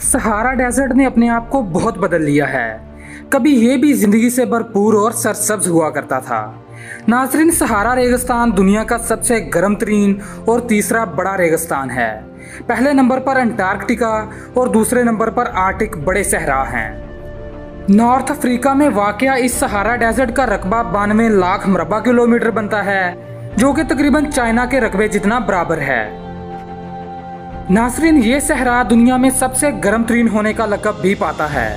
Sahara desert ने अपने आप को बहुत बदल लिया है। कभी ये भी जिंदगी से भरपूर और सरसब्ज हुआ करता था। नाज़रीन, सहारा रेगिस्तान दुनिया का सबसे गर्म तरीन और तीसरा बड़ा रेगिस्तान है। पहले नंबर पर अंटार्कटिका और दूसरे नंबर पर आर्टिक बड़े सहरा हैं। नॉर्थ अफ्रीका में वाक़या इस सहारा डेजर्ट का रकबा 92 लाख मरबा किलोमीटर बनता है, जो कि तकरीबन चाइना के रकबे जितना बराबर है। नाज़रीन, ये सहरा दुनिया में सबसे गर्म तरीन होने का लक़ब भी पाता है।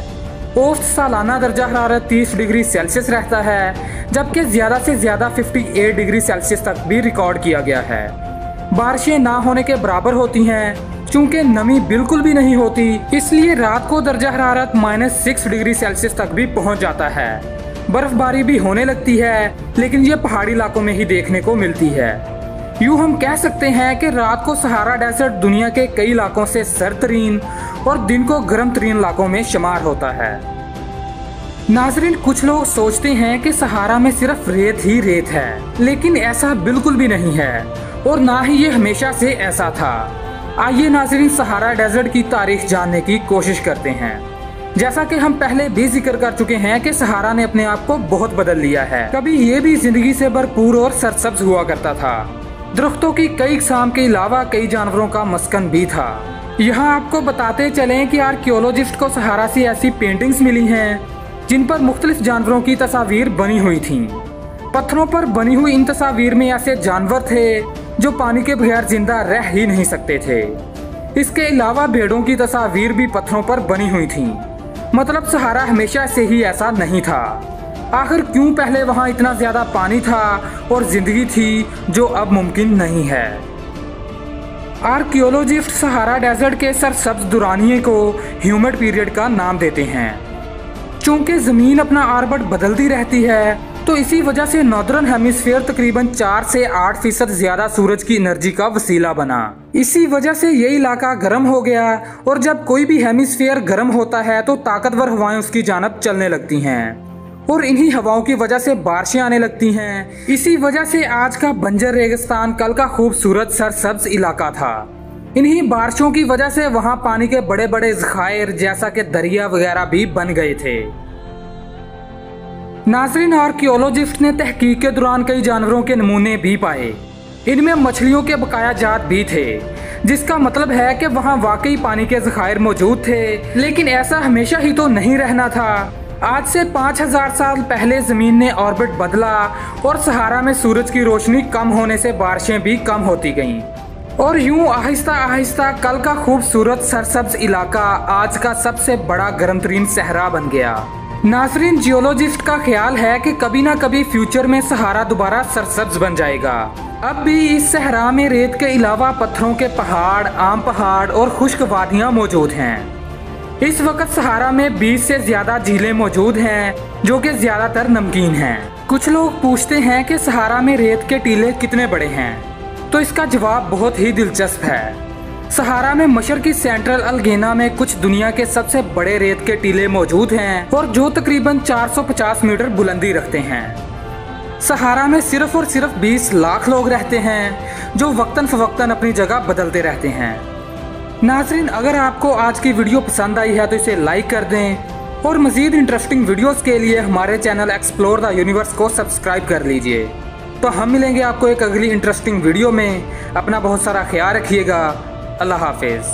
औसत सालाना दर्जा हरारत 30 डिग्री सेल्सियस रहता है, जबकि ज़्यादा से ज़्यादा 58 डिग्री सेल्सियस तक भी रिकॉर्ड किया गया है। बारिशें ना होने के बराबर होती हैं। चूंकि नमी बिल्कुल भी नहीं होती, इसलिए रात को दर्जा हरारत -6 डिग्री सेल्सियस तक भी पहुंच जाता है। बर्फबारी भी होने लगती है, लेकिन ये पहाड़ी इलाकों में ही देखने को मिलती है। यूँ हम कह सकते हैं कि रात को सहारा डेजर्ट दुनिया के कई इलाकों से सर्द तरीन और दिन को गर्म तरीन इलाकों में शुमार होता है। नाज़रीन, कुछ लोग सोचते हैं कि सहारा में सिर्फ रेत ही रेत है, लेकिन ऐसा बिल्कुल भी नहीं है और ना ही ये हमेशा से ऐसा था। आइए नाज़रीन, सहारा डेजर्ट की तारीख जानने की कोशिश करते हैं। जैसा कि हम पहले भी जिक्र कर चुके हैं कि सहारा ने अपने आप को बहुत बदल लिया है। कभी ये भी जिंदगी से भरपूर और सरसब्ज हुआ करता था। दरख्तों की कई किस्म के अलावा कई जानवरों का मस्कन भी था। यहाँ आपको बताते चलें कि आर्कियोलॉजिस्ट को सहारा से ऐसी पेंटिंग्स मिली हैं जिन पर मुख्तलिफ जानवरों की तस्वीर बनी हुई थीं। पत्थरों पर बनी हुई इन तस्वीर में ऐसे जानवर थे जो पानी के बगैर जिंदा रह ही नहीं सकते थे। इसके अलावा भेड़ों की तस्वीर भी पत्थरों पर बनी हुई थी। मतलब सहारा हमेशा से ही ऐसा नहीं था। आखिर क्यों पहले वहाँ इतना ज्यादा पानी था और जिंदगी थी जो अब मुमकिन नहीं है। आर्कियोलॉजिस्ट सहारा डेजर्ट के सरसब्ज दुरानिये को ह्यूमिड पीरियड का नाम देते हैं। चूंकि जमीन अपना ऑर्बिट बदलती रहती है, तो इसी वजह से नॉर्दर्न हेमिस्फीयर तकरीबन 4 से 8% ज्यादा सूरज की एनर्जी का वसीला बना। इसी वजह से ये इलाका गर्म हो गया और जब कोई भी हेमिस्फीयर गर्म होता है तो ताकतवर हवाएं उसकी जानब चलने लगती हैं और इन्हीं हवाओं की वजह से बारिशें आने लगती हैं। इसी वजह से आज का बंजर रेगिस्तान कल का खूबसूरत सरसब्ज इलाका था। इन्हीं बारिशों की वजह से वहाँ पानी के बड़े बड़े ज़खायर जैसा कि दरिया वगैरह भी बन गए थे। नाज़रीन, आर्कियोलॉजिस्ट ने तहकीक के दौरान कई जानवरों के नमूने भी पाए। इनमें मछलियों के बकाया जात भी थे, जिसका मतलब है कि वहाँ वाकई पानी के ज़खायर मौजूद थे। लेकिन ऐसा हमेशा ही तो नहीं रहना था। आज से 5000 साल पहले ज़मीन ने ऑर्बिट बदला और सहारा में सूरज की रोशनी कम होने से बारिशें भी कम होती गईं और यूं आहिस्ता आहिस्ता कल का खूबसूरत सरसब्ज इलाका आज का सबसे बड़ा गर्म तरीन सहरा बन गया। नाज़रीन, जियोलॉजिस्ट का ख्याल है कि कभी ना कभी फ्यूचर में सहारा दोबारा सरसब्ज बन जाएगा। अब भी इस सहरा में रेत के अलावा पत्थरों के पहाड़, आम पहाड़ और खुश्क वादियाँ मौजूद हैं। इस वक्त सहारा में 20 से ज्यादा झीलें मौजूद हैं, जो कि ज्यादातर नमकीन हैं। कुछ लोग पूछते हैं कि सहारा में रेत के टीले कितने बड़े हैं, तो इसका जवाब बहुत ही दिलचस्प है। सहारा में मशरकी सेंट्रल अल्गेना में कुछ दुनिया के सबसे बड़े रेत के टीले मौजूद हैं और जो तकरीबन 450 मीटर बुलंदी रखते हैं। सहारा में सिर्फ और सिर्फ 20 लाख लोग रहते हैं, जो वक्तन फवक्तन अपनी जगह बदलते रहते हैं। नाज़रीन, अगर आपको आज की वीडियो पसंद आई है तो इसे लाइक कर दें और मज़ीद इंटरेस्टिंग वीडियोस के लिए हमारे चैनल एक्सप्लोर द यूनिवर्स को सब्सक्राइब कर लीजिए। तो हम मिलेंगे आपको एक अगली इंटरेस्टिंग वीडियो में। अपना बहुत सारा ख्याल रखिएगा। अल्लाह हाफिज़।